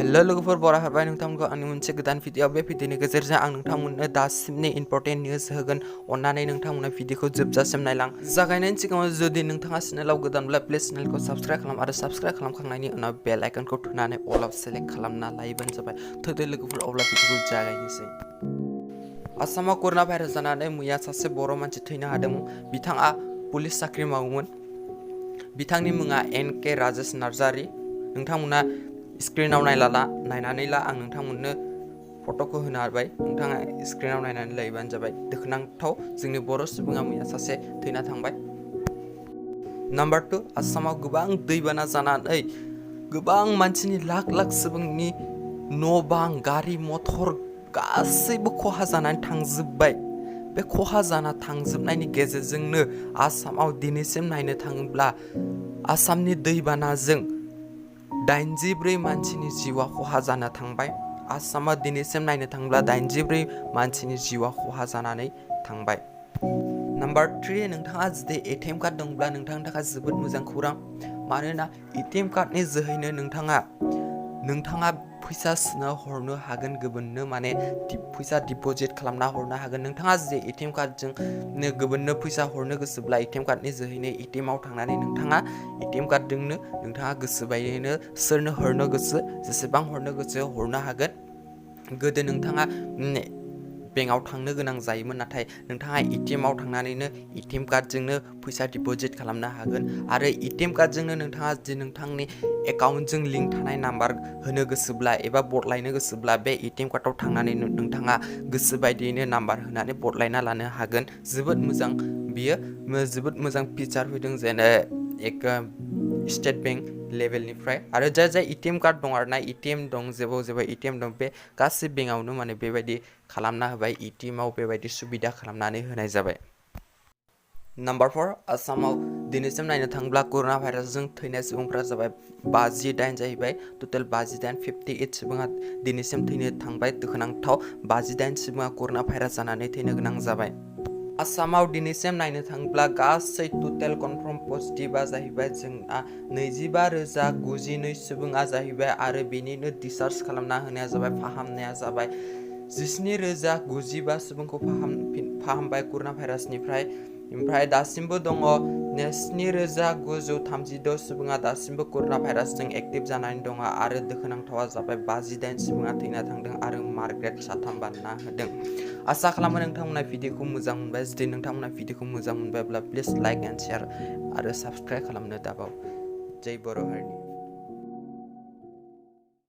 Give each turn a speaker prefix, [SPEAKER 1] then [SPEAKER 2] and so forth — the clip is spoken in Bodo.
[SPEAKER 1] हेलो लोगोफोर बरायबाय नोंथांमोनखौ आंनि मोनसे गोदान भिडिअ बे भिडिअनि गेजेरजों आं नोंथांमोननो दासिमनि इम्पर्टेन्ट निउज होगोन अन्नानै नोंथांमोना भिडिअखौ जोबजासिम नायलां जागायनायनि सिगाङाव जुदि नोंथाङा चेनेलाव गोदानब्ला प्लिज चेनेलखौ साबस्क्राइब खालाम आरो साबस्क्राइब खालामखांनायनि उनाव बेल आइकनखौ थुनानै अलाव सेलेक्ट खालामना लायोबानो जाबाय थोदो लोगोफोर अब्ला भिडिअखौ जागायनोसै आसामाव कर'ना भाइरास जानानै मैया सासे बर' मानसि थैनो हादोंमोन बिथाङा पुलिस साख्रि मावोमोन बिथांनि मुङा एन.के. राजेश नार्जारी नोंथांमोना स्क्रिनाव नायनानै ला आं नोंथांमोननो फट'खौ होनो हाबाय नोंथाङा स्क्रिनाव नायनानै लायोबानो जाबाय दुखुनांथाव जोंनि बर' सुबुङा मैया सासे थैना थांबाय नाम्बार 2 आसामाव गोबां दैबाना जानानै गोबां मानसिनि लाख लाख सुबुंनि न' बां गारि मथर गासैबो खहा जानानै थांजोबबाय बे खहा जाना थांजोबनायनि गेजेरजोंनो आसामाव दिनैसिम नायनो थाङोब्ला आसामनि दैबानाजों 84 मानसिनि जिउआ खहा जाना थांबाय आसामा दिनैसिम नायनो थाङोब्ला 84 मानसिनि जिउआ खहा जानानै थांबाय नाम्बार 3 नोंथाङा जुदि एटिएम कार्ड दंब्ला नोंथांनि थाखाय जोबोद मोजां खौरां मानोना एटिएम कार्डनि जोहैनो नोंथाङा फैसा सोना हरनो हागोन गुबुननो माने फैसा डिप'जिट खालामना हरनो हागोन नोंथाङा जुदि एटिएम कार्डजों गुबुननो फैसा हरनो गोसोब्ला एटिएम कार्डनि जोहैनो एटिएमआव थांनानै नोंथाङा एटिएम कार्डजोंनो नोंथाङा गोसो बायदियैनो सोरनो हरनो गोसो जेसेबां हरनो गोसो हरनो हागोन गोदो नोंथाङा बेंकआव थांनो गोनां जायोमोन नाथाय नोंथाङा एटिएमआव थांनानैनो एटिएम कार्डजोंनो फैसा डिप'जिट खालामनो हागोन आरो एटिएम कार्डजोंनो नोंथाङा जुदि नोंथांनि एकाउन्टजों लिंक थानाय नाम्बार होनो गोसोब्ला एबा बदलायनो गोसोब्ला बे एटिएम कार्डआव थांनानै नोंथाङा गोसो बायदियैनो नाम्बार होनानै बदलायना लानो हागोन जोबोद मोजां बियो जोबोद मोजां फिचार फैदों जेने स्टेट बेंक लेभेलनिफ्राय आरो जाय एटिएम कार्ड दं आरोना एटिएम दं जेबो एटिएम दं बे गासै बेंकआवनो माने बेबायदि खालामना होबाय एटिएमआव बेबायदि सुबिदा खालामनानै होनाय जाबाय नाम्बार 4 आसामाव दिनैसिम नायनो थाङोब्ला कर'ना भाइरासजों थैनाय सुबुंफोरा जाबाय 58 जाहैबाय टटेल 58 सुबुङा दिनैसिम थैनो थांबाय दुखुनांथाव 58 सुबुङा कर'ना भाइरास जानानै थैनो गोनां जाबाय आसामाव दिनैसिम नायनो थाङोब्ला गासै टटेल कनफार्म पजिटिभआ जाहैबाय जोंना 25,092 सुबुङा जाहैबाय आरो बेनिनो डिसचार्ज खालामना होनाया जाबाय फाहामनाया जाबाय 17,095 सुबुंखौ फाहामबाय कर'ना भाइरासनिफ्राय ओमफ्राय दासिमबो दङ 7,936 सुबुङा दासिमबो कर'ना भाइरासजों एक्टिभ जानानै दङ आरो दुखुनांथावा जाबाय 58 सुबुङा थैना थांदों आरो मार्ग्रेट 3 बान्ना होदों आसा खालामो नोंथांमोना भिडिअखौ मोजां मोनबाय जुदि नोंथांमोना भिडिअखौ मोजां मोनबायब्ला प्लिज लाइक एन्ड शेयार आरो साबस्क्राइब खालामनो दाबाव जय बर' हारिनि